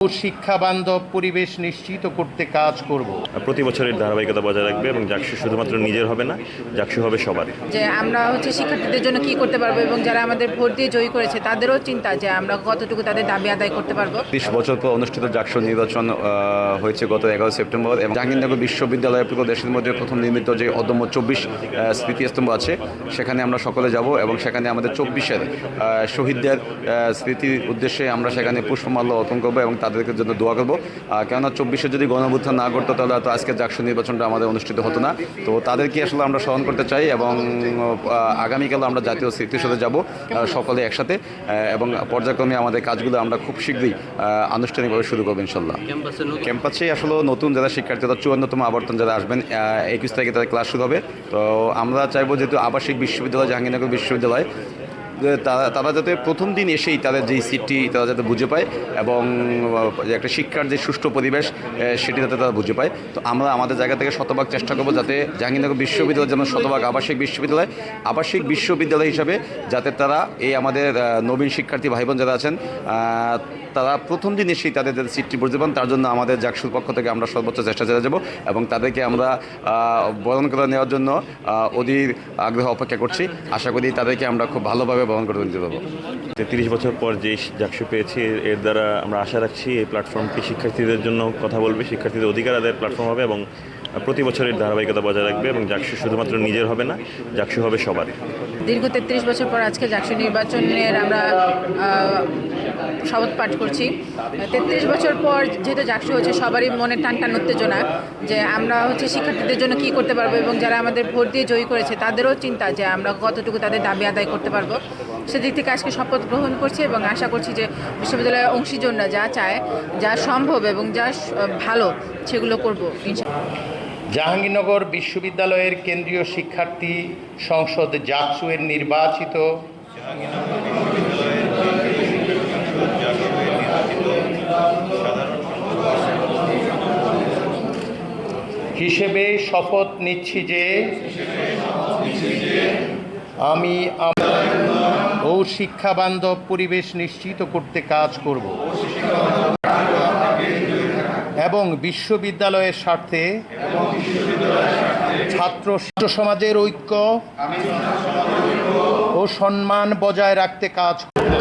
শিক্ষাবান্ধব পরিবেশ নিশ্চিত করতে কাজ করব। প্রতি বছরের ধারাবাহিকতা বজায় রাখবে এবং জাকসু শুধুমাত্র নিজের হবে না, জাকসু হবে সবার। যে আমরা শিক্ষার্থীদের জন্য কি করতে পারবো এবং যারা আমাদের ভোট দিয়ে জয়ী করেছে তাদেরও চিন্তা যে আমরা কতটুকু তাদের দাবি আদায় করতে পারবো। 30 বছর পর অনুষ্ঠিত জাকসু নির্বাচন হয়েছে গত 11 সেপ্টেম্বর এবং জাহাঙ্গীরনগর বিশ্ববিদ্যালয়ের পুরো দেশের মধ্যে প্রথম নির্মিত যে অদম্য 24 স্মৃতিস্তম্ভ আছে সেখানে আমরা সকলে যাব এবং সেখানে আমাদের 24-এর শহীদদের স্মৃতির উদ্দেশ্যে আমরা সেখানে পুষ্পমাল্য অর্পণ করবো এবং তাদেরকে জন্য দোয়া করবো। কেননা 24-এ যদি গণঅভ্যুত্থান না করতো তাহলে হয়তো আজকে জাকসু নির্বাচনটা আমাদের অনুষ্ঠিত হতো না। তো তাদেরকে আসলে আমরা স্মরণ করতে চাই এবং আগামীকাল আমরা জাতীয় স্মৃতিসৌধে যাব সকলে একসাথে এবং পর্যায়ক্রমে আমাদের কাজগুলো আমরা খুব শীঘ্রই আনুষ্ঠানিকভাবে শুরু করবো ইনশাল্লাহ। ক্যাম্পাসে আসলে নতুন যারা শিক্ষার্থী তারা 54তম আবর্তন যারা আসবেন 21 তারিখে তাদের ক্লাস শুরু হবে। তো আমরা চাইবো যেহেতু আবাসিক বিশ্ববিদ্যালয় জাহাঙ্গীরনগর বিশ্ববিদ্যালয় তারা যাতে প্রথম দিন এসেই তাদের যেই সিটটি তারা যাতে বুঝে পায় এবং একটা শিক্ষার যে সুষ্ঠু পরিবেশ সেটি যাতে তারা বুঝে পায়। তো আমরা আমাদের জায়গা থেকে শতভাগ চেষ্টা করবো যাতে জাহাঙ্গীরনগর বিশ্ববিদ্যালয় যেন শতভাগ আবাসিক বিশ্ববিদ্যালয় হিসাবে যাতে তারা এই আমাদের নবীন শিক্ষার্থী ভাই বোন যারা আছেন তারা প্রথম দিন এসেই তাদের যাতে সিটটি বুঝতে পান তার জন্য আমাদের জাকসুর পক্ষ থেকে আমরা সর্বোচ্চ চেষ্টা চালিয়ে যাব এবং তাদেরকে আমরা বরণ করে নেওয়ার জন্য অধীর আগ্রহ অপেক্ষা করছি। আশা করি তাদেরকে আমরা খুব ভালোভাবে বরণ করে নিতে পারবো। 30 বছর পর যে জাকসু পেয়েছি এর দ্বারা আমরা আশা রাখছি এই প্ল্যাটফর্মটি শিক্ষার্থীদের জন্য কথা বলবে, শিক্ষার্থীদের অধিকার আদায়ের প্ল্যাটফর্ম হবে এবং প্রতি বছরের ধারাবাহিকতা বজায় রাখবে এবং জাকসু শুধুমাত্র নিজের হবে না, জাকসু হবে সবার। দীর্ঘ 33 বছর পর আজকে জাকসু নির্বাচনের আমরা শপথ পাঠ করছি। 33 বছর পর যেহেতু জাকসু হচ্ছে সবারই মনে টান উত্তেজনা যে আমরা শিক্ষার্থীদের জন্য কি করতে পারবো এবং যারা আমাদের ভোট দিয়ে জয়ী করেছে তাদেরও চিন্তা যে আমরা কতটুকু তাদের দাবি আদায় করতে পারবো। সেদিক থেকে আজকে শপথ গ্রহণ করছি এবং আশা করছি যে বিশ্ববিদ্যালয়ের অংশীজনরা যা চায়, যা সম্ভব এবং যা ভালো সেগুলো করবো ইনশাআল্লাহ। জাহাঙ্গীরনগর বিশ্ববিদ্যালয়ের কেন্দ্রীয় শিক্ষার্থী সংসদ জাকসু এর নির্বাচিত হিসেবে শপথ নিচ্ছি যে আমি শিক্ষাবান্ধব পরিবেশ নিশ্চিত করতে কাজ করব এবং বিশ্ববিদ্যালয়ের স্বার্থে ছাত্র সমাজের ঐক্য ও সম্মান বজায় রাখতে কাজ করব।